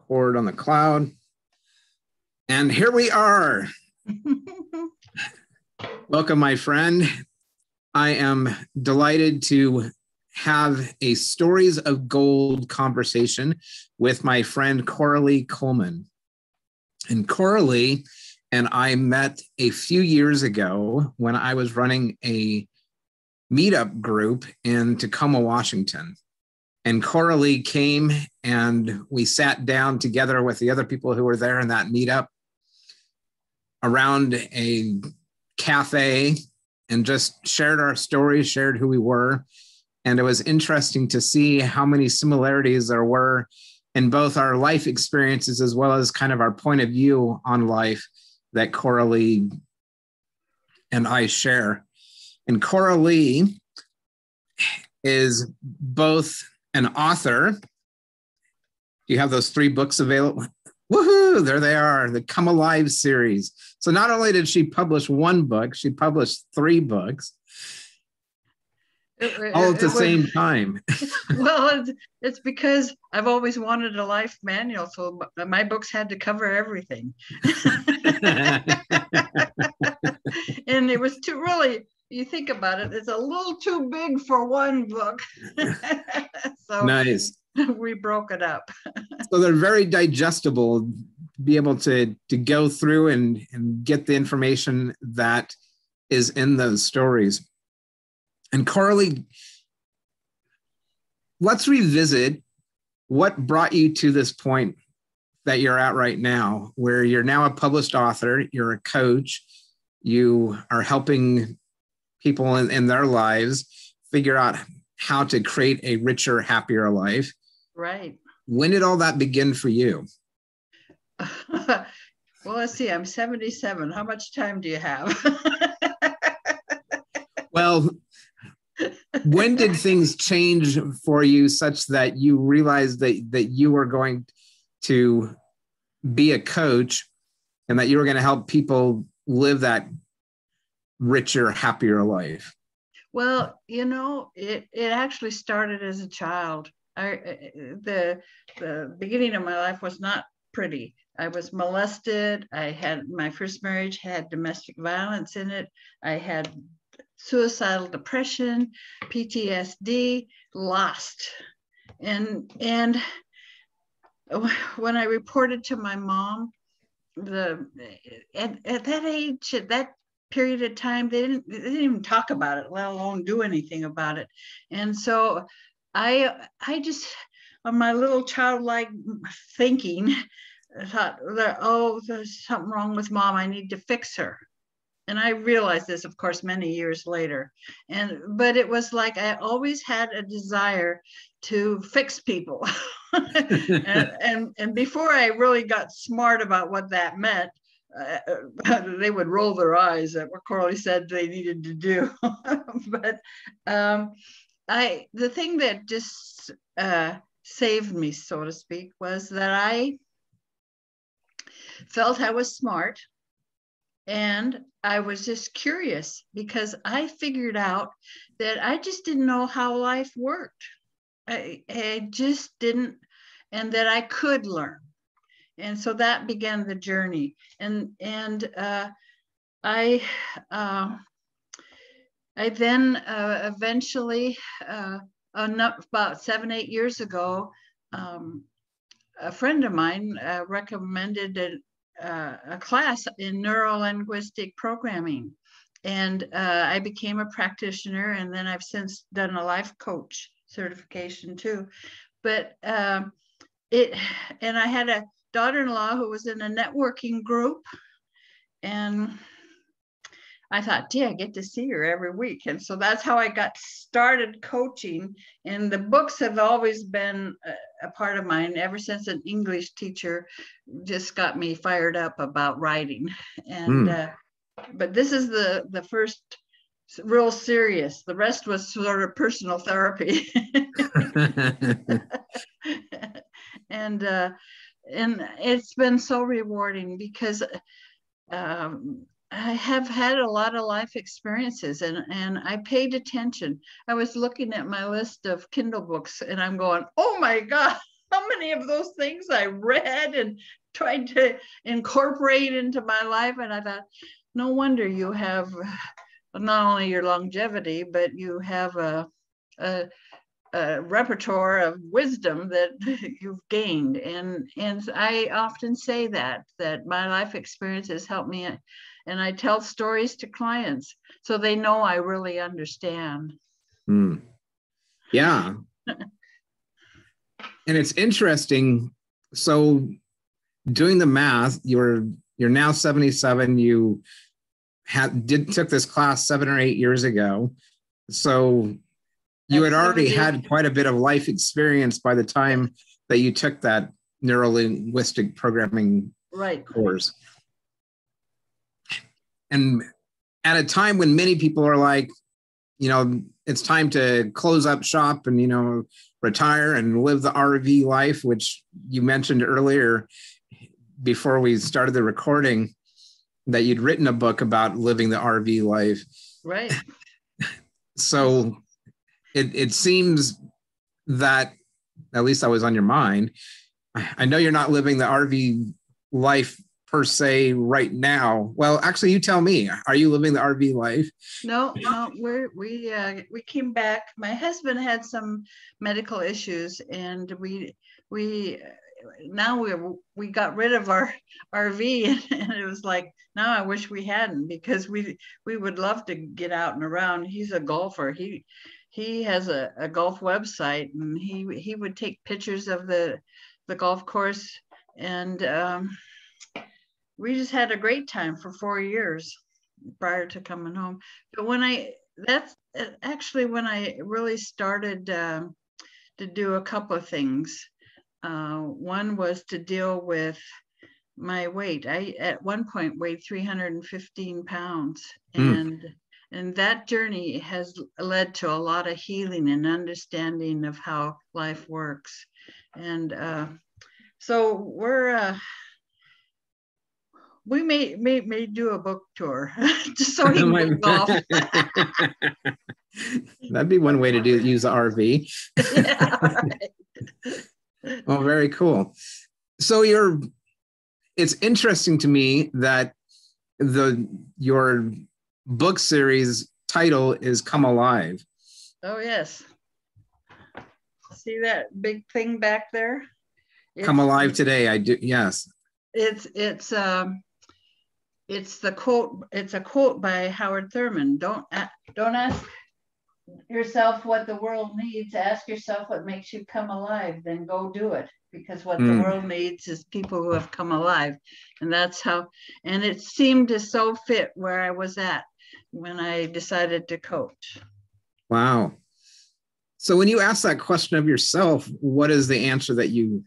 record on the cloud. And here we are. Welcome, my friend. I am delighted to have a Stories of Gold conversation with my friend Coralee Kulman. And Coralee and I met a few years ago when I was running a meetup group in Tacoma, Washington. And Coralee came and we sat down together with the other people who were there in that meetup around a cafe and just shared our stories, shared who we were. And it was interesting to see how many similarities there were in both our life experiences as well as kind of our point of view on life that Coralee and I share. And Coralee is both an author. You have those 3 books available. Woohoo, there they are, the Come Alive series. So not only did she publish 1 book, she published 3 books all at the same time. Well, it's because I've always wanted a life manual, so my books had to cover everything. And it was too really, you think about it, it's a little too big for 1 book. So nice. We broke it up. So they're very digestible, to be able to go through and get the information that is in those stories. And Coralee, let's revisit what brought you to this point that you're at right now, where you're now a published author, you're a coach, you are helping people in their lives figure out how to create a richer, happier life. Right. When did all that begin for you? Well, let's see, I'm 77. How much time do you have? Well, when did things change for you such that you realized that you were going to be a coach and that you were going to help people live that richer, happier life? Well, you know, it actually started as a child. The beginning of my life was not pretty. I was molested. I had my first marriage had domestic violence in it. I had suicidal depression, PTSD, lost. And when I reported to my mom, at that age, at that period of time, they didn't even talk about it, let alone do anything about it. And so I just, on my little childlike thinking, I thought, oh, there's something wrong with Mom. I need to fix her. And I realized this, of course, many years later. But it was like I always had a desire to fix people. and before I really got smart about what that meant, they would roll their eyes at what Coralee said they needed to do. But the thing that just saved me, so to speak, was that I felt I was smart. And I was just curious because I figured out that I just didn't know how life worked. I just didn't, and that I could learn. And so that began the journey. And I then eventually, about 7-8 years ago, a friend of mine recommended a class in neuro-linguistic programming. And I became a practitioner, and then I've since done a life coach certification too. But and I had a daughter-in-law who was in a networking group, and I thought, gee, I get to see her every week. And so that's how I got started coaching. And the books have always been a part of mine ever since an English teacher just got me fired up about writing. And but this is the first real serious. The rest was sort of personal therapy. And it's been so rewarding because I have had a lot of life experiences, and I paid attention. I was looking at my list of Kindle books and I'm going, oh my God, how many of those things I read and tried to incorporate into my life. And I thought, no wonder you have not only your longevity, but you have a repertoire of wisdom that you've gained. And I often say that my life experience has helped me, and I tell stories to clients so they know I really understand. Yeah. And it's interesting. So doing the math, you're now 77. You took this class 7 or 8 years ago. So you had already had quite a bit of life experience by the time that you took that neuro-linguistic programming course. And at a time when many people are like, it's time to close up shop and, retire and live the RV life, which you mentioned earlier before we started the recording, that you'd written a book about living the RV life. Right. So it seems that, at least that was on your mind. I know you're not living the RV life per se right now. Well, actually, you tell me, are you living the RV life? No, we came back. My husband had some medical issues, and we got rid of our RV, and it was like, now I wish we hadn't, because we would love to get out and around. He's a golfer. He has a golf website, and he would take pictures of the golf course, and we just had a great time for 4 years prior to coming home. But that's actually when I really started to do a couple of things. One was to deal with my weight. I at one point weighed 315 pounds, and that journey has led to a lot of healing and understanding of how life works. And so we may do a book tour just so he can golf. That'd be one way to use the RV. Yeah, right. Well, very cool. So it's interesting to me that your book series title is Come Alive. Oh, yes. See that big thing back there? Come Alive Today. I do. Yes. It's the quote. It's a quote by Howard Thurman. Don't ask yourself what the world needs. Ask yourself what makes you come alive. Then go do it, because what the world needs is people who have come alive. And that's how. And it seemed to so fit where I was at when I decided to coach. Wow. So when you ask that question of yourself, what is the answer that you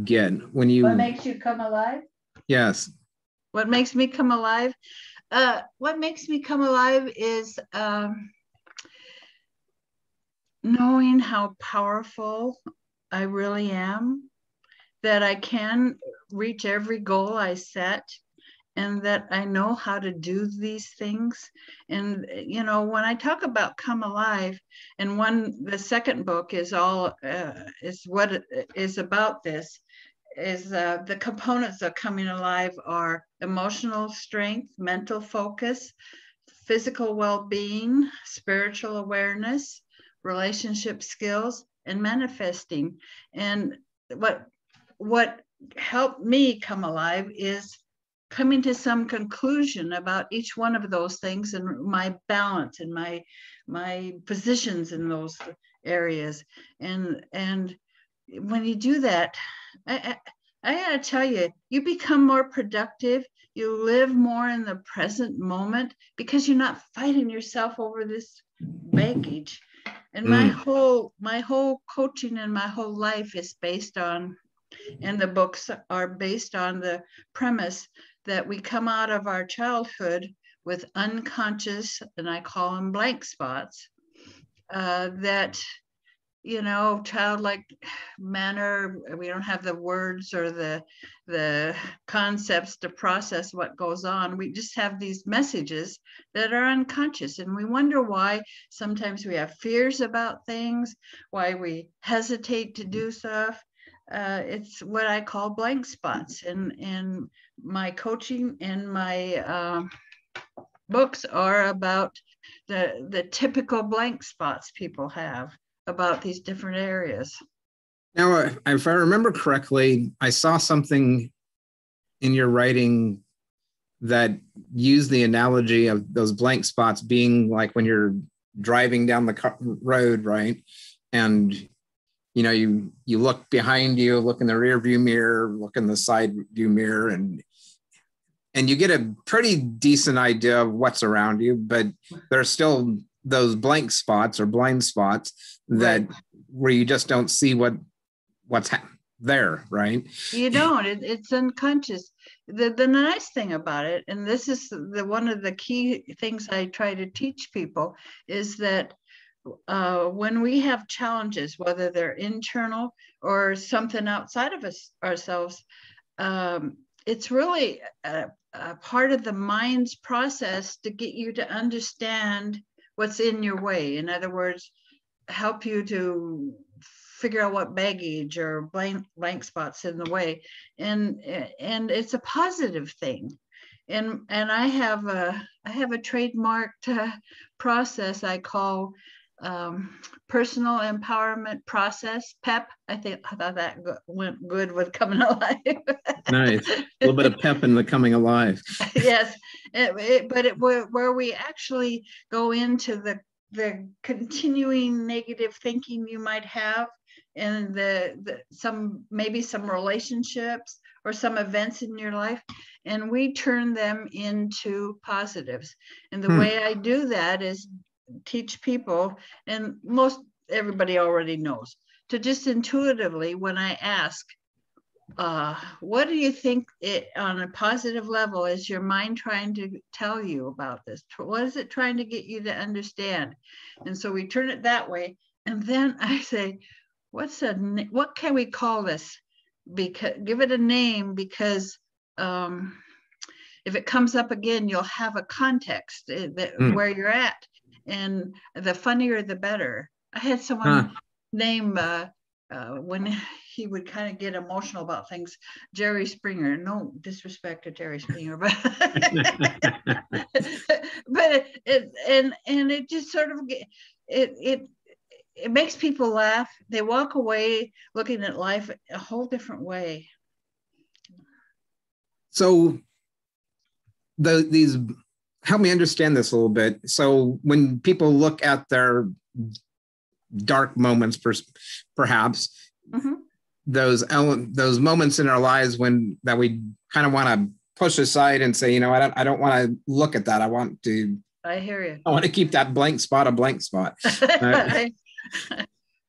get when you? What makes you come alive? Yes. What makes me come alive? What makes me come alive is knowing how powerful I really am, that I can reach every goal I set, and that I know how to do these things. And, when I talk about come alive, and the second book is what it is about this, is the components of coming alive are emotional strength, mental focus, physical well-being, spiritual awareness, relationship skills, and manifesting. And what helped me come alive is coming to some conclusion about each one of those things, and my balance and my positions in those areas. And when you do that, I gotta tell you, you become more productive. You live more in the present moment, because you're not fighting yourself over this baggage. And my whole coaching and my whole life is based on, and the books are based on, the premise that we come out of our childhood with unconscious, and I call them blank spots, that childlike manner. We don't have the words or the concepts to process what goes on. We just have these messages that are unconscious, and we wonder why sometimes we have fears about things, why we hesitate to do stuff. it's what I call blank spots. And my coaching and my books are about the typical blank spots people have about these different areas. Now, if I remember correctly, I saw something in your writing that used the analogy of those blank spots being like when you're driving down the road, right? And you know, you look behind you, look in the rear view mirror, look in the side view mirror, and you get a pretty decent idea of what's around you, but there's still those blank spots or blind spots that Right. where you just don't see what's there, right? You don't. It's unconscious. The nice thing about it, and this is one of the key things I try to teach people, is that when we have challenges, whether they're internal or something outside of ourselves, it's really a part of the mind's process to get you to understand what's in your way. In other words, help you to figure out what baggage or blank spots in the way, and it's a positive thing. And I have a trademarked process I call personal empowerment process, PEP. I thought that went good with coming alive. Nice. A little bit of pep in the coming alive. Yes, where we actually go into the continuing negative thinking you might have, and maybe some relationships or some events in your life, and we turn them into positives. And the way I do that is teach people, and everybody already knows, to just intuitively, when I ask, what do you think on a positive level is your mind trying to tell you about this? What is it trying to get you to understand? And so we turn it that way. And then I say, what can we call this? Because give it a name, because if it comes up again, you'll have a context where you're at. And the funnier, the better. I had someone name, when he would kind of get emotional about things, Jerry Springer. No disrespect to Jerry Springer, but but it just sort of it makes people laugh. They walk away looking at life a whole different way. So these help me understand this a little bit. So when people look at their dark moments, perhaps those moments in our lives that we kind of want to push aside and say, you know, I don't want to look at that. I hear you. I want to keep that blank spot a blank spot.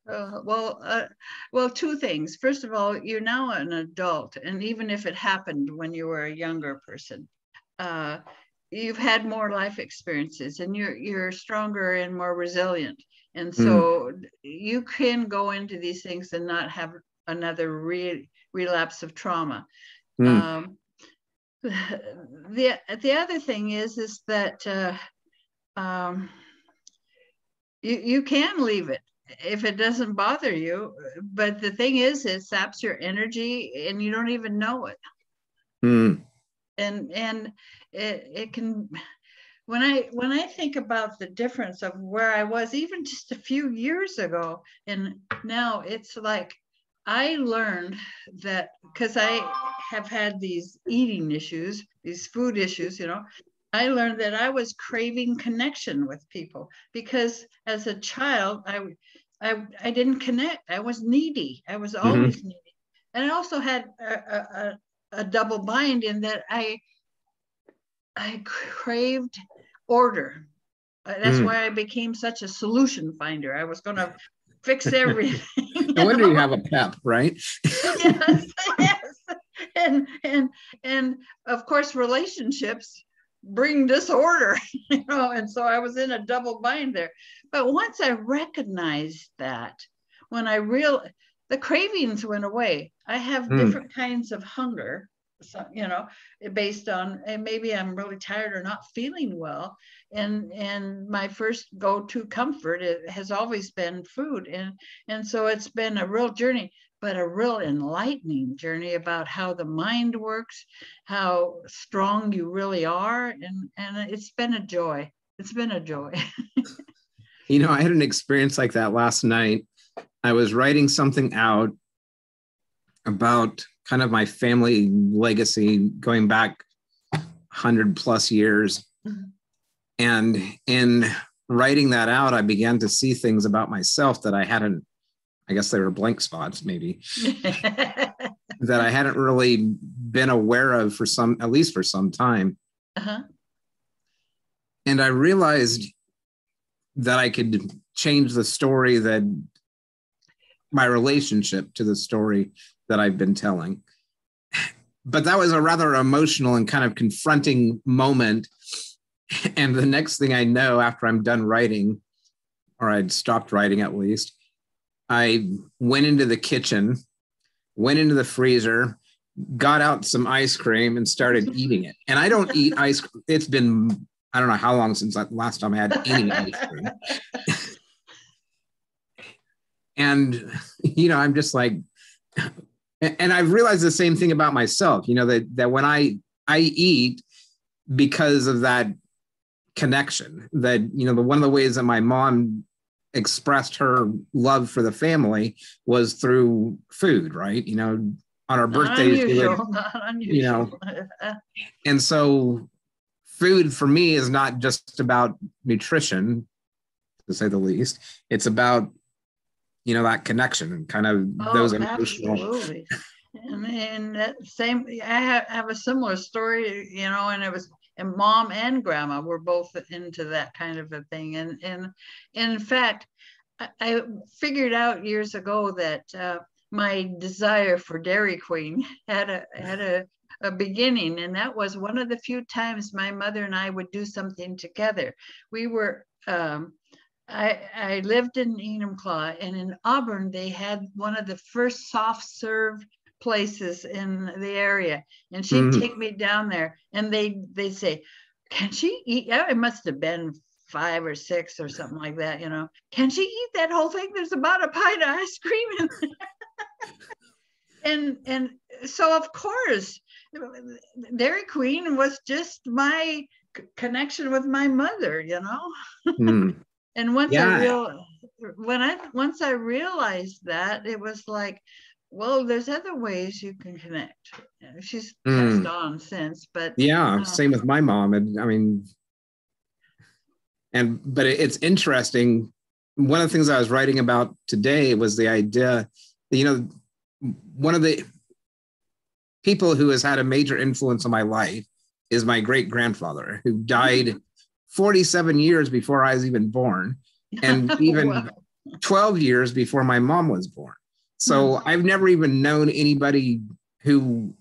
Well, two things. First of all, you're now an adult, and even if it happened when you were a younger person, you've had more life experiences, and you're stronger and more resilient, and so you can go into these things and not have another relapse of trauma. The other thing is that you can leave it if it doesn't bother you, but the thing is, it saps your energy and you don't even know it. And it can, when I think about the difference of where I was even just a few years ago and now, it's like I learned that, because I have had these eating issues, these food issues, you know, I learned that I was craving connection with people, because as a child, I didn't connect. I was needy. I was always needy. And I also had a double bind in that I craved order. That's why I became such a solution finder. I was going to fix everything. No wonder you have a PEP, right? Yes, yes. And of course, relationships bring disorder, you know, and so I was in a double bind there. But once I recognized that, when the cravings went away. I have different kinds of hunger, so, you know, based on, and maybe I'm really tired or not feeling well. And my first go-to comfort has always been food. And so it's been a real journey. but a real enlightening journey about how the mind works, how strong you really are. And it's been a joy. It's been a joy. I had an experience like that last night. I was writing something out about kind of my family legacy going back 100 plus years. Mm-hmm. And in writing that out, I began to see things about myself that I hadn't, I guess they were blank spots maybe, that I hadn't really been aware of at least for some time. Uh-huh. And I realized that I could change the story, that my relationship to the story that I've been telling. But that was a rather emotional and kind of confronting moment. And the next thing I know, after I'm done writing, or I'd stopped writing at least, I went into the kitchen, went into the freezer, got out some ice cream and started eating it. And I don't eat ice cream. It's been, I don't know how long since last time I had any ice cream. And, I'm just like, and I've realized the same thing about myself, that when I eat, because of that connection, that, one of the ways that my mom expressed her love for the family was through food, right? On our birthdays, and so food for me is not just about nutrition, to say the least. It's about, that connection and kind of those emotional. Absolutely. And that same, I have a similar story, and it was, and mom and grandma were both into that kind of a thing. And in fact, I figured out years ago that my desire for Dairy Queen had a beginning, and that was one of the few times my mother and I would do something together. We were, I lived in Enumclaw, and in Auburn, they had one of the first soft serve places in the area, and she'd take me down there, and they'd say, can she eat? It must have been 5 or 6 or something like that, Can she eat that whole thing? There's about a pint of ice cream in there. And so of course, Dairy Queen was just my connection with my mother, And once I realized that, it was like, well, there's other ways you can connect. She's passed on since, but same with my mom. And but it's interesting. One of the things I was writing about today was the idea that, one of the people who has had a major influence on my life is my great grandfather, who died 47 years before I was even born, and even 12 years before my mom was born. So I've never even known anybody who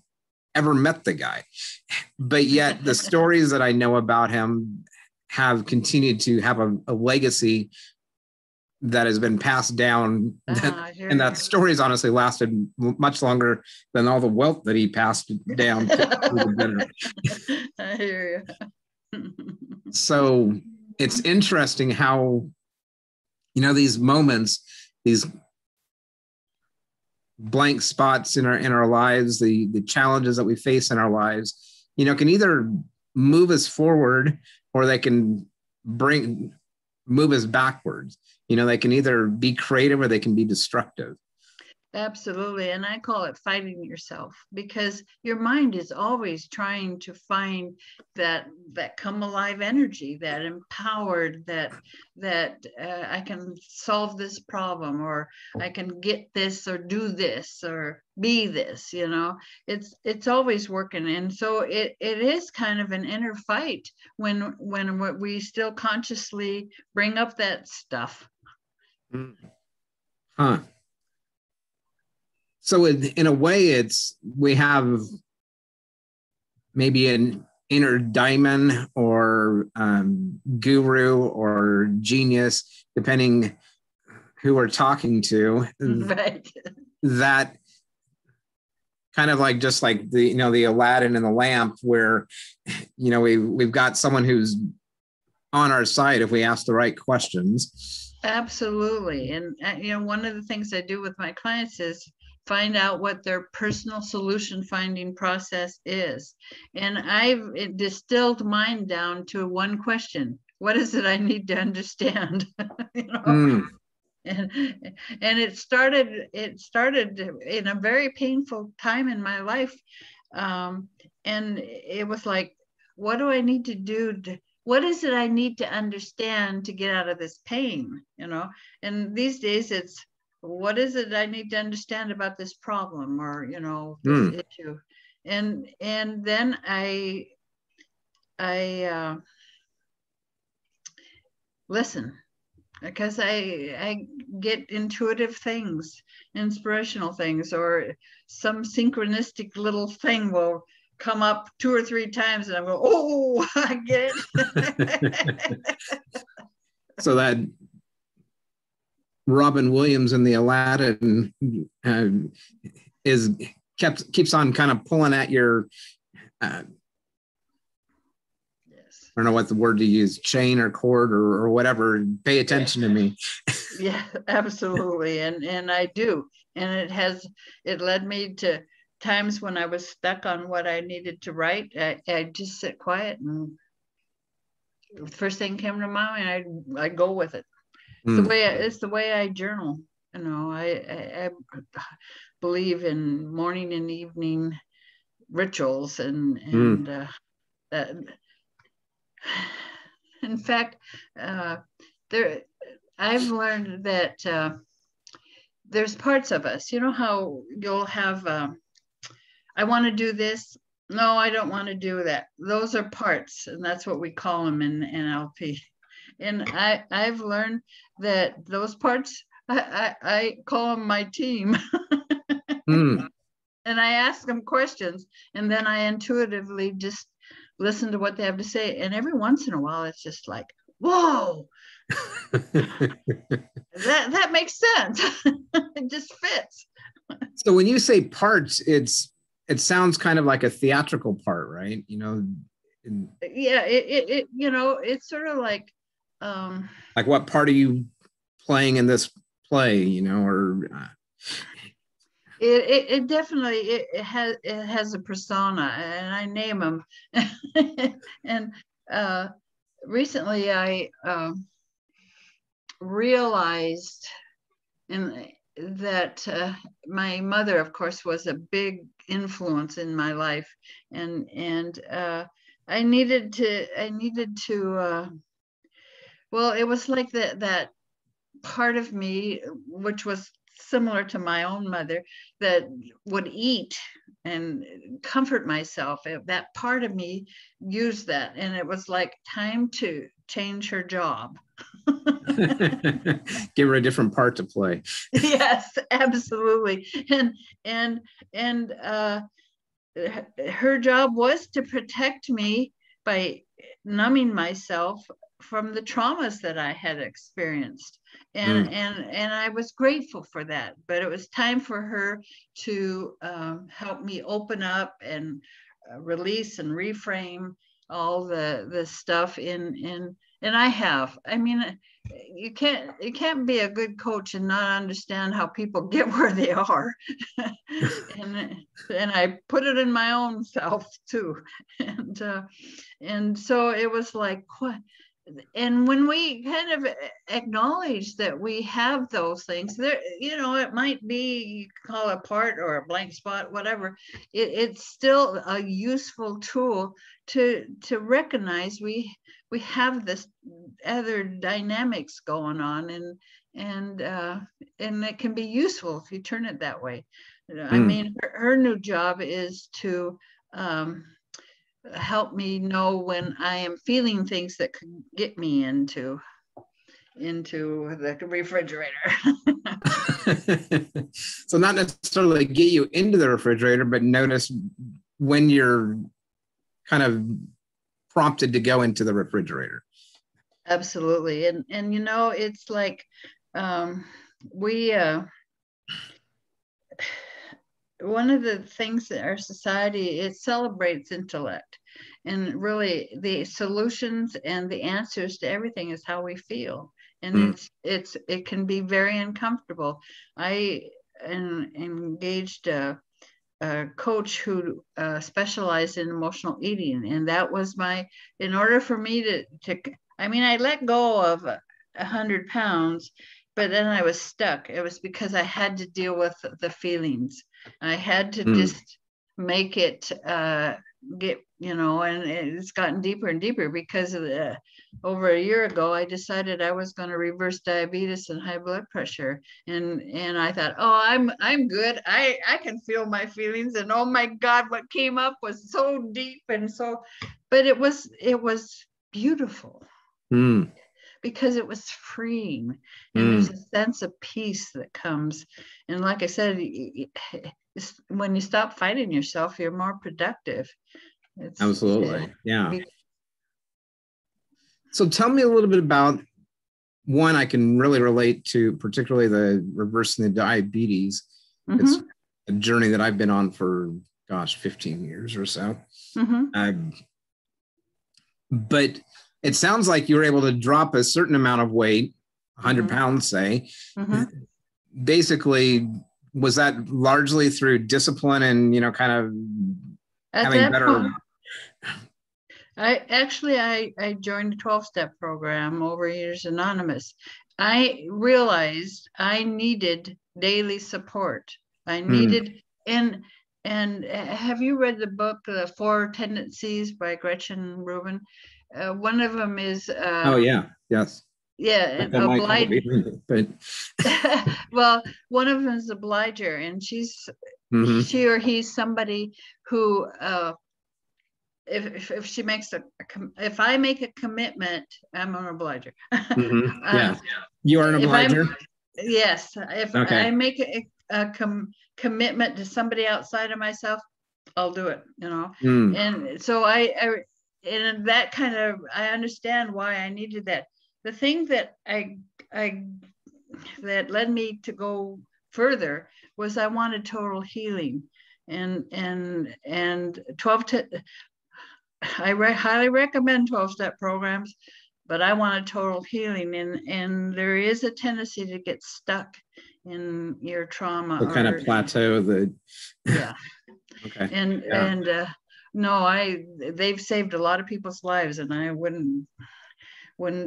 ever met the guy. But yet the stories that I know about him have continued to have a legacy that has been passed down. And that story has honestly lasted much longer than all the wealth that he passed down to the generation. I hear you. So it's interesting how, these moments, these blank spots in our lives, the challenges that we face in our lives, can either move us forward or they can move us backwards. They can either be creative or they can be destructive. Absolutely. And I call it fighting yourself, because your mind is always trying to find that come alive energy, that empowered, that I can solve this problem, or I can get this, or do this, or be this, it's always working. And so it is kind of an inner fight when we still consciously bring up that stuff. Huh. So in a way, we have maybe an inner diamond or guru or genius, depending who we're talking to, right? That kind of like just like the Aladdin and the lamp, where we've got someone who's on our side if we ask the right questions. Absolutely. And one of the things I do with my clients is find out what their personal solution finding process is. And I've distilled mine down to one question: what is it I need to understand? You know. Mm. And it started in a very painful time in my life, and it was like, what do I need to do to, what is it I need to understand to get out of this pain, you know? And these days it's, what is it I need to understand about this problem, or, you know, this issue? And then I listen, because I get intuitive things, inspirational things, or some synchronistic little thing will come up 2 or 3 times, and I go, oh, I get it. So that Robin Williams in the Aladdin keeps on kind of pulling at your I don't know what the word to use, chain or cord or whatever. Pay attention to me. Yeah, absolutely. And I do. And it led me to times when I was stuck on what I needed to write. I just sit quiet, and the first thing came to mind, I go with it. It's the way I journal. You know, I believe in morning and evening rituals, and that. In fact, I've learned that there's parts of us, you know how you'll have, I want to do this. No, I don't want to do that. Those are parts, and that's what we call them in NLP. And I've learned that those parts, I call them my team. And I ask them questions, and then I intuitively just listen to what they have to say. And every once in a while, it's just like, whoa, that makes sense. It just fits. So when you say parts, it sounds kind of like a theatrical part, right? You know. Yeah, it you know, it's sort of like what part are you playing in this play, you know, or it definitely it has a persona, and I name them. And recently I realized that my mother, of course, was a big influence in my life, and I needed to well, it was like that part of me which was similar to my own mother, that would eat and comfort myself. That part of me used that, and it was like time to change her job. Give her a different part to play. Yes, absolutely. And her job was to protect me by numbing myself from the traumas that I had experienced. And I was grateful for that, but it was time for her to help me open up and release and reframe all the stuff in and I mean, you can't be a good coach and not understand how people get where they are. and I put it in my own self too. And so it was like, what? And when we kind of acknowledge that we have those things there, you know, it might be, you call it a part or a blank spot, whatever, it's still a useful tool to recognize we have this other dynamics going on, and it can be useful if you turn it that way. I mean, her new job is to help me know when I am feeling things that could get me into the refrigerator. So not necessarily get you into the refrigerator, but notice when you're kind of prompted to go into the refrigerator. Absolutely. And you know, it's like we one of the things that our society, it celebrates intellect, and really the solutions and the answers to everything is how we feel, and it can be very uncomfortable. I engaged a coach who specialized in emotional eating, and that was in order for me to I mean, I let go of 100 pounds, but then I was stuck. It was because I had to deal with the feelings. I had to just make it get, and it's gotten deeper and deeper because of over a year ago, I decided I was going to reverse diabetes and high blood pressure. And I thought, oh, I'm good. I can feel my feelings. And oh my God, what came up was so deep but it was beautiful. Because it was freeing, and there's a sense of peace that comes. And like I said, when you stop fighting yourself, you're more productive. Absolutely. Yeah. So tell me a little bit about one I can really relate to, particularly the reversing the diabetes. It's a journey that I've been on for, 15 years or so. But it sounds like you were able to drop a certain amount of weight, 100 pounds, say. Basically, was that largely through discipline and, kind of having better... I joined a 12-step program, Overeaters Anonymous. I realized I needed daily support. I needed, and have you read the book, The Four Tendencies by Gretchen Rubin? One of them is oh yeah, yes, yeah, obliger. But well, one of them is obliger, and she or he's somebody who if she makes if I make a commitment, I'm an obliger. Yeah, you are an obliger. Yes, if I make a commitment to somebody outside of myself, I'll do it. And so and that kind of, I understand why I needed that. The thing that that led me to go further was I wanted total healing, and 12 I highly recommend 12-step programs, but I wanted total healing, and there is a tendency to get stuck in your trauma. What kind of plateau that? Yeah. Okay. And no, they've saved a lot of people's lives, and I wouldn't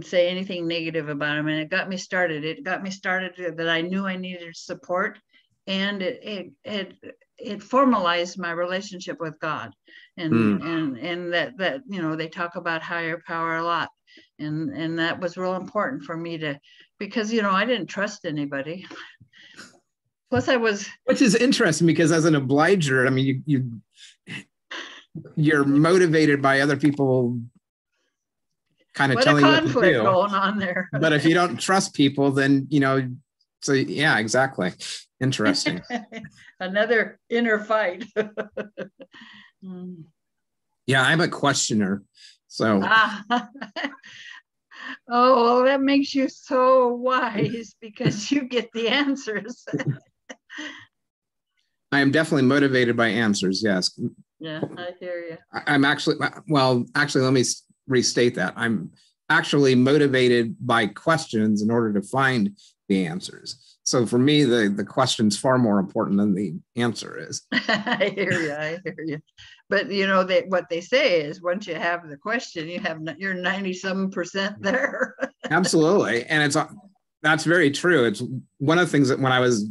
say anything negative about them. And it got me started. It got me started that I knew I needed support, and it formalized my relationship with God, and that they talk about higher power a lot, and that was real important for me because I didn't trust anybody. Plus, which is interesting, because as an obliger, I mean, you're motivated by other people kind of telling you what to do. Conflict going on there. But if you don't trust people, then so yeah, exactly. Interesting. Another inner fight. Yeah, I'm a questioner. So oh, well, that makes you so wise, because you get the answers. I am definitely motivated by answers. Yes. Yeah, I hear you. I'm actually, let me restate that. I'm actually motivated by questions in order to find the answers. So for me, the question's far more important than the answer is. I hear you. But what they say is, once you have the question, you're 97% there. Absolutely. And that's very true. It's one of the things that when I was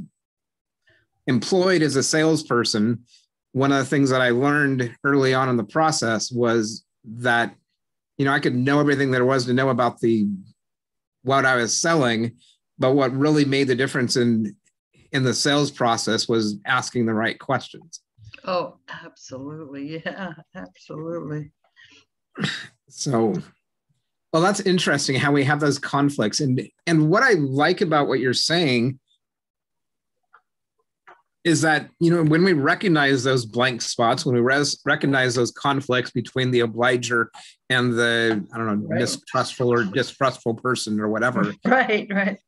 employed as a salesperson, one of the things that I learned early on in the process was that, I could know everything there was to know about what I was selling, but what really made the difference in the sales process was asking the right questions. Oh, absolutely. Yeah, absolutely. So, well, that's interesting how we have those conflicts. And what I like about what you're saying is that, when we recognize those blank spots, when we recognize those conflicts between the obliger and the, mistrustful or distrustful person or whatever. Right.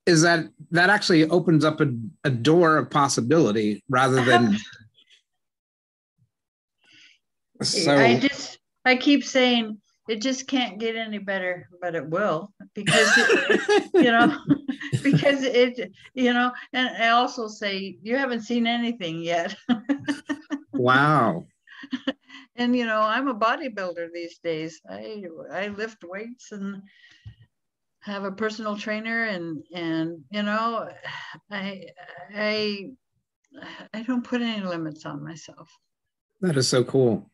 Is that actually opens up a door of possibility rather than. So I keep saying, it just can't get any better, but it will, because you know, because it, you know, and I also say you haven't seen anything yet. Wow. And you know, I'm a bodybuilder these days. I lift weights and have a personal trainer, and you know, I I I don't put any limits on myself. That is so cool.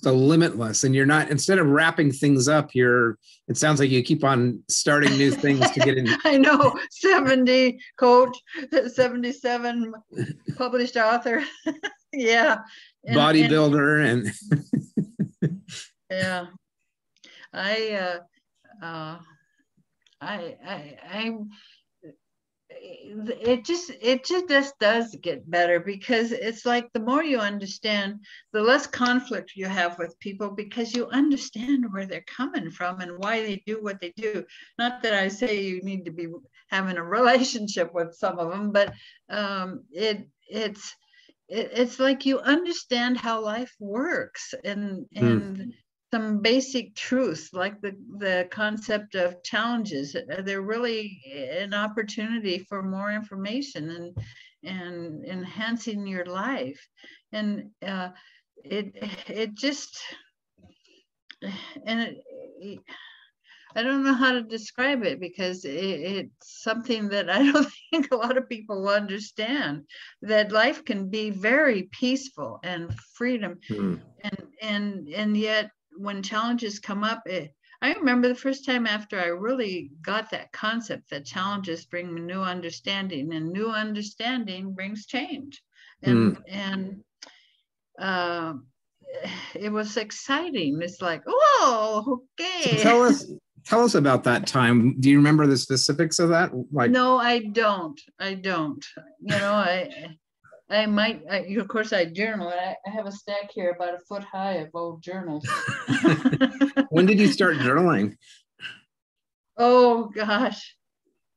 So limitless. And you're not, instead of wrapping things up, it sounds like you keep on starting new things to get in. I know, 70 coach, 77 published author. Yeah. Bodybuilder and yeah. I uh I it just does get better, because it's like the more you understand, the less conflict you have with people, because you understand where they're coming from and why they do what they do. Not that I say you need to be having a relationship with some of them, but it's like you understand how life works, and some basic truths, like the concept of challenges. They're really an opportunity for more information and enhancing your life. And it just, and it, I don't know how to describe it, because it's something that I don't think a lot of people understand, that life can be very peaceful and freedom. And yet when challenges come up, I remember the first time after I really got that concept that challenges bring new understanding, and new understanding brings change. And it was exciting. It's like, oh, okay. So tell us about that time. Do you remember the specifics of that? Like, no, I don't. You know, I might, of course, I journal. I have a stack here about a foot high of old journals. When did you start journaling? Oh, gosh.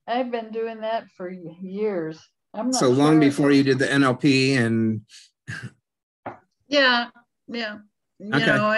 I've been doing that for years. I'm not so long before you did the NLP and. Yeah. You Okay. know,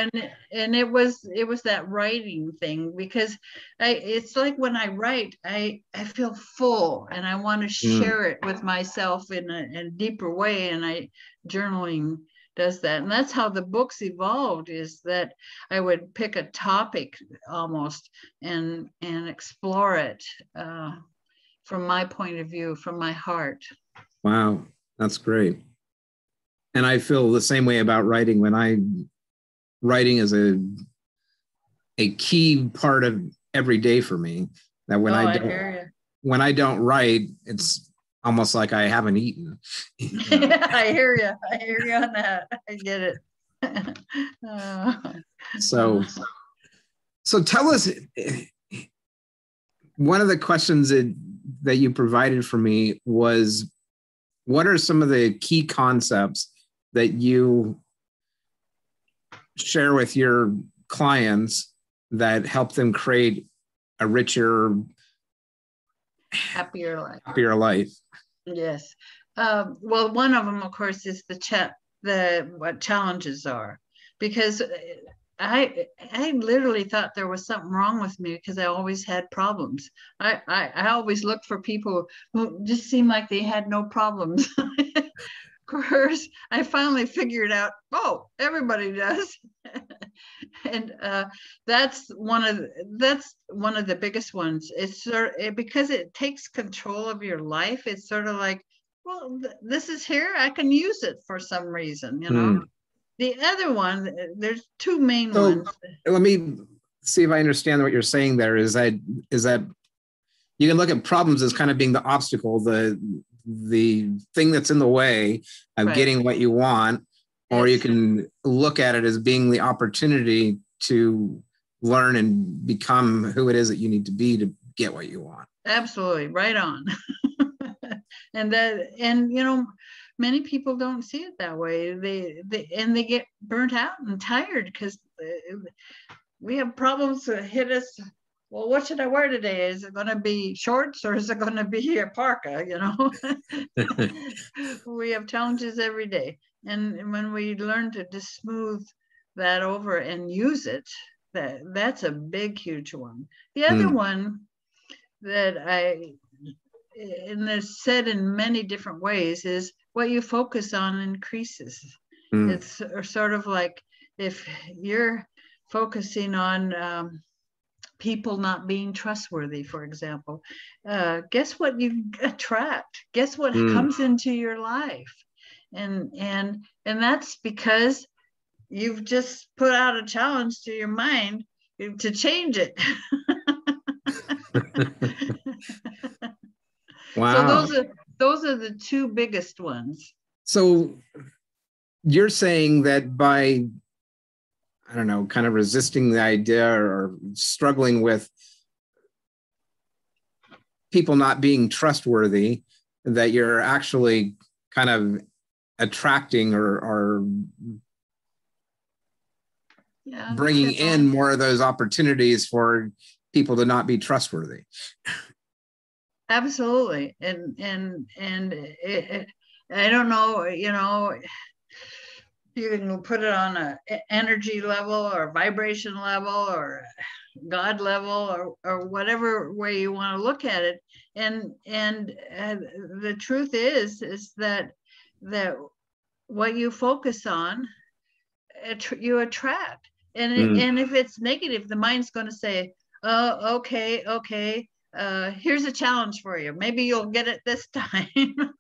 and it was that writing thing, because it's like when I write, I feel full, and I want to share it with myself in a deeper way, and journaling does that. And that's how the books evolved, is that I would pick a topic almost and explore it from my point of view, from my heart. Wow, that's great. And I feel the same way about writing. Writing is a key part of every day for me. That when I don't write, it's almost like I haven't eaten. I hear you on that. I get it. So tell us, one of the questions that you provided for me was, what are some of the key concepts that you share with your clients that help them create a richer, happier life? Yes. Well, one of them, of course, is what challenges are, because I literally thought there was something wrong with me, because I always had problems. I always looked for people who just seemed like they had no problems. Of course, I finally figured out, oh, everybody does. And that's one of the biggest ones. It's because it takes control of your life. It's sort of like, well, this is here, I can use it for some reason, you know. The other one, there's two main ones. Let me see if I understand what you're saying there. Is that you can look at problems as kind of being the obstacle, the thing that's in the way of getting what you want, or you can look at it as being the opportunity to learn and become who it is that you need to be to get what you want. Absolutely, right on. And you know, many people don't see it that way. They get burnt out and tired, because we have problems that hit us. Well, what should I wear today? Is it going to be shorts, or is it going to be a parka? You know, we have challenges every day. And when we learn to just smooth that over and use it, that's a big, huge one. The other one that and it's said in many different ways, is what you focus on increases. It's sort of like if you're focusing on people not being trustworthy, for example, guess what you attract? Guess what comes into your life? And that's because you've just put out a challenge to your mind to change it. Wow. So those are the two biggest ones. So you're saying that by, I don't know, kind of resisting the idea or struggling with people not being trustworthy, that you're actually kind of attracting or bringing in more of those opportunities for people to not be trustworthy. Absolutely. And I don't know, you can put it on an energy level or vibration level or God level or whatever way you want to look at it. And the truth is that what you focus on, you attract. And if it's negative, the mind's going to say, oh, okay. Here's a challenge for you. Maybe you'll get it this time. Kind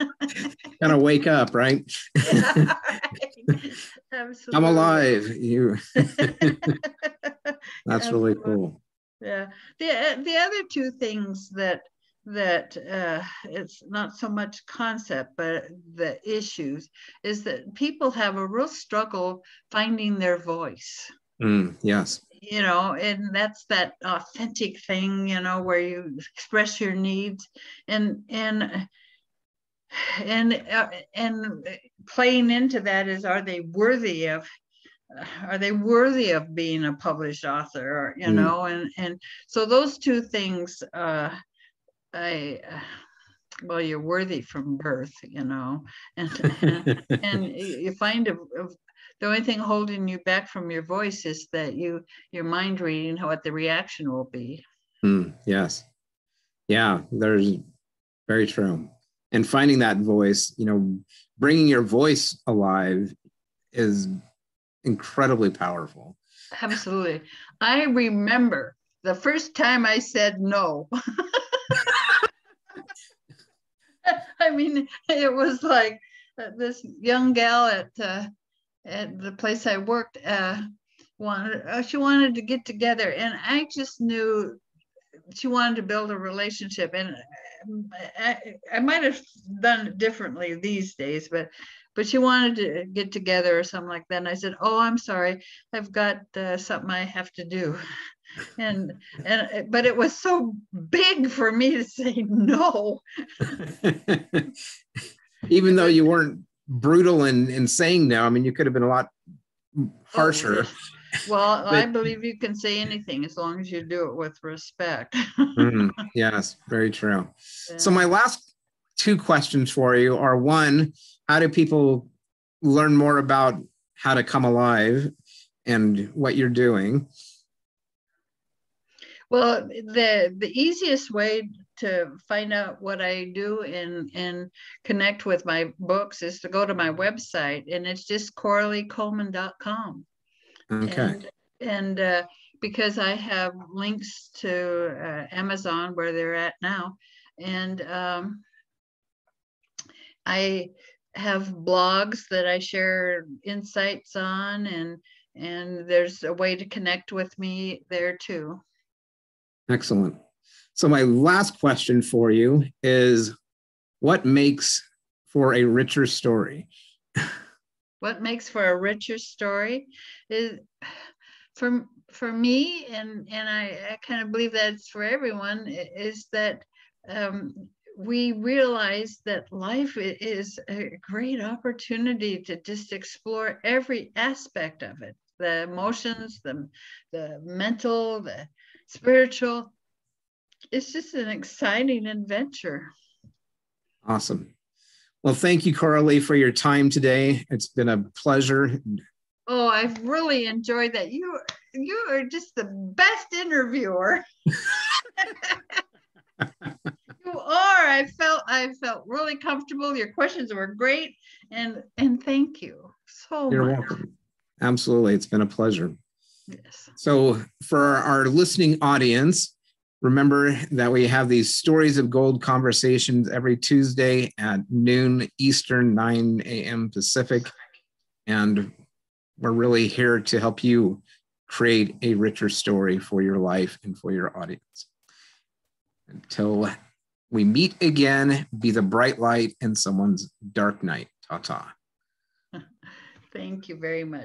of wake up, right? Yeah, right. Absolutely. I'm alive. That's really cool. Yeah. The other two things that it's not so much concept, but the issues, is that people have a real struggle finding their voice. Yes. And that's that authentic thing, where you express your needs and playing into that is, are they worthy of being a published author, and so those two things, well, you're worthy from birth, and you find the only thing holding you back from your voice is that your mind reading what the reaction will be. Yes. Yeah, there's very true. And finding that voice, bringing your voice alive is incredibly powerful. Absolutely. I remember the first time I said no. I mean, it was like this young gal at the place I worked she wanted to get together, and I just knew she wanted to build a relationship. And I might have done it differently these days, but she wanted to get together or something like that. And I said, oh, I'm sorry, I've got something I have to do. But it was so big for me to say no. Even though you weren't brutal in saying no, I mean, you could have been a lot harsher. Oh, yes. Well, I believe you can say anything as long as you do it with respect. Yes, very true. Yeah. So my last two questions for you are, one, how do people learn more about how to come alive and what you're doing? Well, the easiest way to find out what I do and connect with my books is to go to my website, and it's just CoraleeKulman.com. Okay. And because I have links to Amazon where they're at now, and I have blogs that I share insights on, and there's a way to connect with me there too. Excellent. So my last question for you is, what makes for a richer story? What makes for a richer story is, for me, and I kind of believe that it's for everyone, is that we realize that life is a great opportunity to just explore every aspect of it, the emotions, the mental, the spiritual. It's just an exciting adventure. Awesome. Well, thank you, Coralee, for your time today. It's been a pleasure. Oh, I've really enjoyed that. you are just the best interviewer. You are. I felt really comfortable. Your questions were great, and thank you so You're much. welcome. Absolutely. It's been a pleasure. Yes. So for our listening audience, remember that we have these Stories of Gold conversations every Tuesday at noon Eastern, 9 a.m. Pacific. And we're really here to help you create a richer story for your life and for your audience. Until we meet again, be the bright light in someone's dark night. Ta-ta. Thank you very much.